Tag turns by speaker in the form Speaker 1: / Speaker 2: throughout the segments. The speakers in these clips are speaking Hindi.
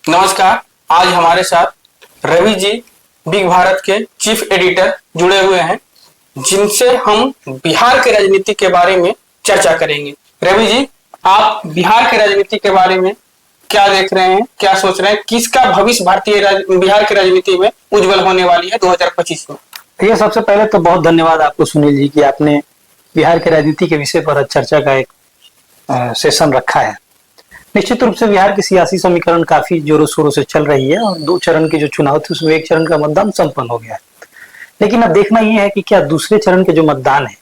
Speaker 1: नमस्कार। आज हमारे साथ रवि जी बिग भारत के चीफ एडिटर जुड़े हुए हैं, जिनसे हम बिहार के राजनीति के बारे में चर्चा करेंगे। रवि जी, आप बिहार के राजनीति के बारे में क्या देख रहे हैं, क्या सोच रहे हैं, किसका भविष्य बिहार की राजनीति में उज्जवल होने वाली है 2025 में?
Speaker 2: ये सबसे पहले तो बहुत धन्यवाद आपको सुनील जी कि आपने बिहार के राजनीति के विषय पर चर्चा का एक सेशन रखा है। निश्चित रूप से बिहार की सियासी समीकरण काफी जोरों शोरों से चल रही है और 2 चरण के जो चुनाव थे उसमें 1 चरण का मतदान संपन्न हो गया है। लेकिन अब देखना यह है कि क्या दूसरे चरण के जो मतदान है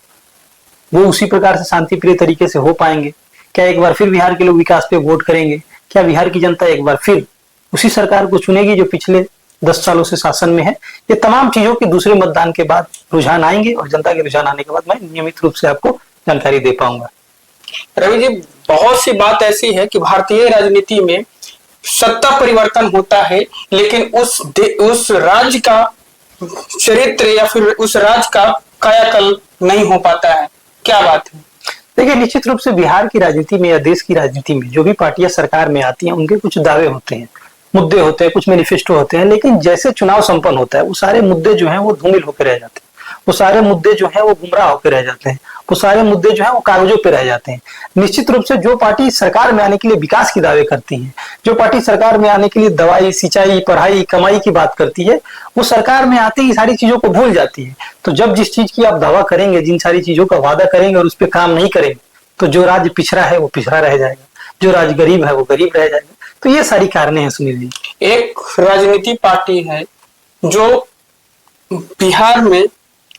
Speaker 2: वो उसी प्रकार से शांतिप्रिय तरीके से हो पाएंगे। क्या एक बार फिर बिहार के लोग विकास पे वोट करेंगे? क्या बिहार की जनता एक बार फिर उसी सरकार को चुनेगी जो पिछले 10 सालों से शासन में है? ये तमाम चीजों के दूसरे मतदान के बाद रुझान आएंगे और जनता के रुझान आने के बाद मैं नियमित रूप से आपको जानकारी दे पाऊंगा।
Speaker 1: रवि जी, बहुत सी बात ऐसी है कि भारतीय राजनीति में सत्ता परिवर्तन होता है, लेकिन उस राज्य का चरित्र या फिर उस राज्य का कायाकल्प नहीं हो पाता है। क्या बात है?
Speaker 2: देखिए, निश्चित रूप से बिहार की राजनीति में या देश की राजनीति में जो भी पार्टियां सरकार में आती हैं उनके कुछ दावे होते हैं, मुद्दे होते हैं, कुछ मैनिफेस्टो होते हैं, लेकिन जैसे चुनाव संपन्न होता है वो सारे मुद्दे जो हैं वो धूमिल होकर रह जाते हैं, वो सारे मुद्दे जो हैं वो गुमराह होकर रह जाते हैं, वो सारे मुद्दे जो हैं वो कागजों पे रह जाते हैं। निश्चित रूप से जो पार्टी सरकार में आने के लिए विकास की दावे करती है, जो पार्टी सरकार में आने के लिए दवाई, सिंचाई, पढ़ाई, कमाई की बात करती है, वो सरकार में आते ही सारी चीजों को भूल जाती है। तो जब जिस चीज की आप दावा करेंगे, जिन सारी चीजों का वादा करेंगे और उस पर काम नहीं करेंगे, तो जो राज्य पिछड़ा है वो पिछड़ा रह जाएगा, जो राज्य गरीब है वो गरीब रह जाएगा। तो ये सारी कारणें हैं सुनील जी।
Speaker 1: एक राजनीति पार्टी है जो बिहार में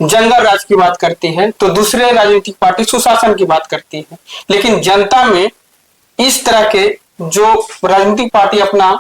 Speaker 1: जंगल राज की बात करती है, तो दूसरे राजनीतिक पार्टी सुशासन की बात करती है। लेकिन जनता में इस तरह के जो राजनीतिक पार्टी अपना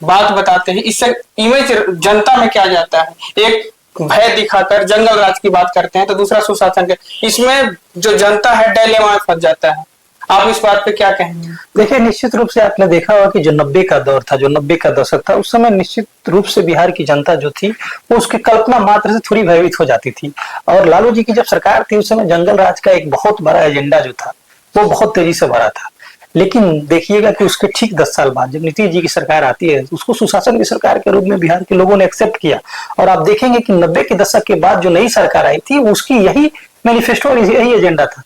Speaker 1: बात बताते हैं, इससे इमेज जनता में क्या जाता है? एक भय दिखाकर जंगल राज की बात करते हैं, तो दूसरा सुशासन के, इसमें जो जनता है डायलेमा में फंस जाता है। आप इस बात पे क्या कहेंगे?
Speaker 2: देखिए, निश्चित रूप से आपने देखा होगा कि जो 90 का दौर था, जो 90 का दशक था, उस समय निश्चित रूप से बिहार की जनता जो थी वो उसकी कल्पना मात्र से थोड़ी भयभीत हो जाती थी। और लालू जी की जब सरकार थी उस समय जंगल राज का एक बहुत बड़ा एजेंडा जो था वो बहुत तेजी से बढ़ा था। लेकिन देखिएगा कि उसके ठीक 10 साल बाद जब नीतीश जी की सरकार आती है, उसको सुशासन की सरकार के रूप में बिहार के लोगों ने एक्सेप्ट किया। और आप देखेंगे कि 90 के दशक के बाद जो नई सरकार आई थी उसकी यही मैनिफेस्टो और यही एजेंडा था।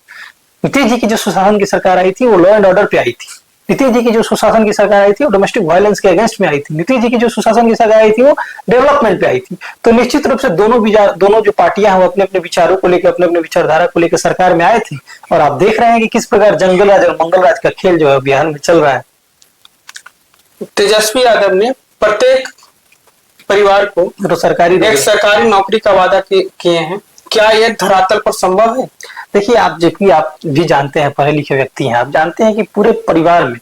Speaker 2: नीतीश जी की जो सुशासन की सरकार आई थी वो लॉ एंड ऑर्डर पे आई थी। नीतीश जी की जो सुशासन की सरकार आई थी वो डोमेस्टिक वायलेंस के अगेंस्ट में आई थी। नीतीश जी की जो सुशासन की सरकार आई थी वो डेवलपमेंट पे आई थी। तो निश्चित रूप से दोनों जो पार्टियां हैं वो अपने अपने विचारों को लेकर, अपने अपने विचारधारा को लेकर सरकार में आए थे। और आप देख रहे हैं कि किस प्रकार जंगल राज और मंगल राज का खेल जो है बिहार में चल रहा है।
Speaker 1: तेजस्वी यादव ने प्रत्येक परिवार को
Speaker 2: तो
Speaker 1: सरकारी नौकरी का वादा किए हैं। क्या यह धरातल पर संभव है?
Speaker 2: देखिए, आप भी जानते हैं, पढ़े लिखे व्यक्ति हैं, आप जानते हैं कि पूरे परिवार में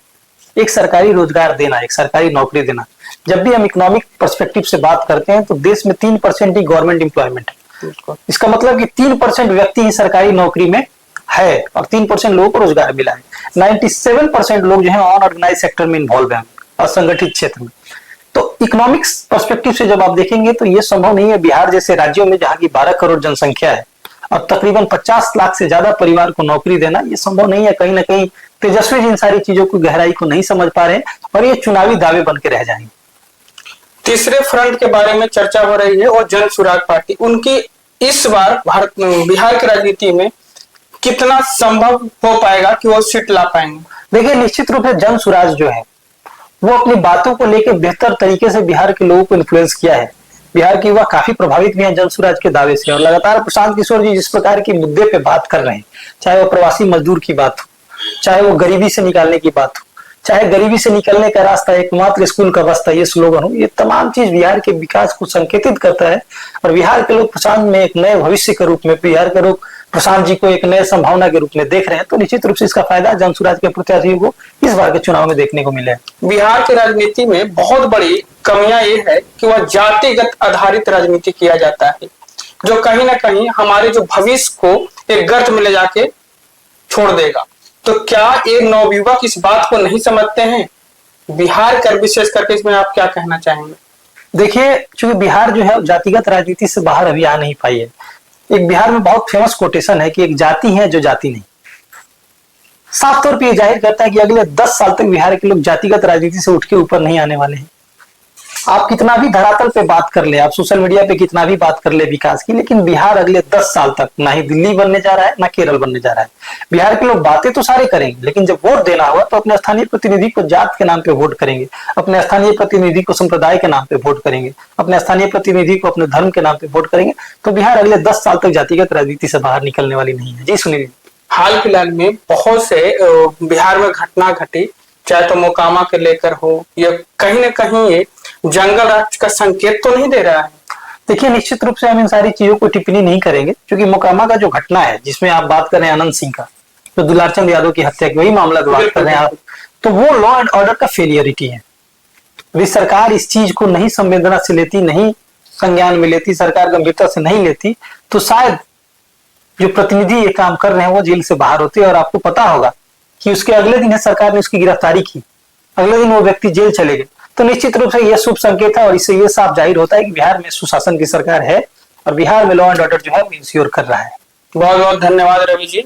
Speaker 2: एक सरकारी रोजगार देना, एक सरकारी नौकरी देना, जब भी हम इकोनॉमिक पर्सपेक्टिव से बात करते हैं तो देश में 3% ही गवर्नमेंट एम्प्लॉयमेंट है। इसका मतलब कि 3% व्यक्ति ही सरकारी नौकरी में है और 3% लोगों को रोजगार मिला है। 97% लोग जो है अनऑर्गेनाइज सेक्टर में इन्वॉल्व है, असंगठित क्षेत्र में। तो इकोनॉमिक्स पर्सपेक्टिव से जब आप देखेंगे तो ये संभव नहीं है बिहार जैसे राज्यों में जहां की 12 करोड़ जनसंख्या है और तकरीबन 50 लाख से ज्यादा परिवार को नौकरी देना, ये संभव नहीं है। कहीं ना कहीं तेजस्वी जी इन सारी चीजों की गहराई को नहीं समझ पा रहे और ये चुनावी दावे बन के रह जाएंगे।
Speaker 1: तीसरे फ्रंट के बारे में चर्चा हो रही है और जन सुराग पार्टी, उनकी इस बार बिहार की राजनीति में कितना संभव हो पाएगा कि वो सीट ला पाएंगे?
Speaker 2: देखिए, निश्चित रूप से जन सुराज जो है वो अपनी बातों को लेकर बेहतर तरीके से बिहार के लोगों को इन्फ्लुएंस किया है। बिहार के युवा काफी प्रभावित भी हैं जन सुराज के दावे से और लगातार प्रशांत किशोर जी जिस प्रकार की मुद्दे पे बात कर रहे हैं, चाहे वो प्रवासी मजदूर की बात हो, चाहे वो गरीबी से निकालने की बात हो, चाहे गरीबी से निकलने का रास्ता एकमात्र स्कूल का रास्ता ये स्लोगन हो, ये तमाम चीज बिहार के विकास को संकेतित करता है। और बिहार के लोग प्रशांत में एक नए भविष्य के रूप में, बिहार के लोग प्रशांत जी को एक नए संभावना के रूप में देख रहे हैं। तो निश्चित रूप से इसका फायदा जन सुराज के प्रत्याशियों को इस बार के चुनाव में देखने को मिले।
Speaker 1: बिहार की राजनीति में बहुत बड़ी कमियां ये है कि वह जातिगत आधारित राजनीति किया जाता है, जो कहीं ना कहीं हमारे जो भविष्य को एक गर्त में ले जाके छोड़ देगा। तो क्या ये नवयुवक इस बात को नहीं समझते हैं? बिहार कर विशेष करके इसमें आप क्या कहना चाहेंगे?
Speaker 2: देखिए, चूंकि बिहार जो है जातिगत राजनीति से बाहर अभी आ नहीं पाई है। एक बिहार में बहुत फेमस कोटेशन है कि एक जाति है जो जाति नहीं। साफ तौर पे ये जाहिर करता है कि अगले 10 साल तक बिहार के लोग जातिगत राजनीति से उठ के ऊपर नहीं आने वाले हैं। आप कितना भी धरातल पे बात कर ले, आप सोशल मीडिया पे कितना भी बात कर ले विकास की, लेकिन बिहार अगले 10 साल तक ना ही दिल्ली बनने जा रहा है ना केरल बनने जा रहा है। बिहार के लोग बातें तो सारे करेंगे, लेकिन जब वोट देना होगा तो अपने स्थानीय प्रतिनिधि को जात के नाम पे वोट करेंगे, अपने स्थानीय प्रतिनिधि को संप्रदाय के नाम पे वोट करेंगे, अपने स्थानीय प्रतिनिधि को अपने धर्म के नाम पे वोट करेंगे। तो बिहार अगले 10 साल तक जातिगत राजनीति से बाहर निकलने वाली नहीं है। जी सुनील।
Speaker 1: हाल फिलहाल में बहुत से बिहार में घटना घटी, चाहे तो मोकामा के लेकर हो या कहीं ना कहीं ये जंगल राज का संकेत तो नहीं दे रहा है।
Speaker 2: देखिए, निश्चित रूप से हम इन सारी चीजों को टिप्पणी नहीं करेंगे, क्योंकि मोकामा का जो घटना है जिसमें आप बात कर रहे हैं अनंत सिंह का, जो दुलारचंद यादव की हत्या की, वही मामला की बात कर रहे हैं आप, तो वो लॉ एंड ऑर्डर का फेलियरिटी है। यदि सरकार इस चीज को नहीं संवेदना से लेती, नहीं संज्ञान में लेती, सरकार गंभीरता से नहीं लेती, तो शायद जो प्रतिनिधि ये काम कर रहे हैं वो जेल से बाहर होते। और आपको पता होगा कि उसके अगले दिन है सरकार ने उसकी गिरफ्तारी की, अगले दिन वो व्यक्ति जेल चले गए। तो निश्चित रूप से यह शुभ संकेत है और इससे यह साफ जाहिर होता है कि बिहार में सुशासन की सरकार है और बिहार में लॉ एंड ऑर्डर जो है वो इंश्योर कर रहा है।
Speaker 1: बहुत बहुत धन्यवाद रवि जी।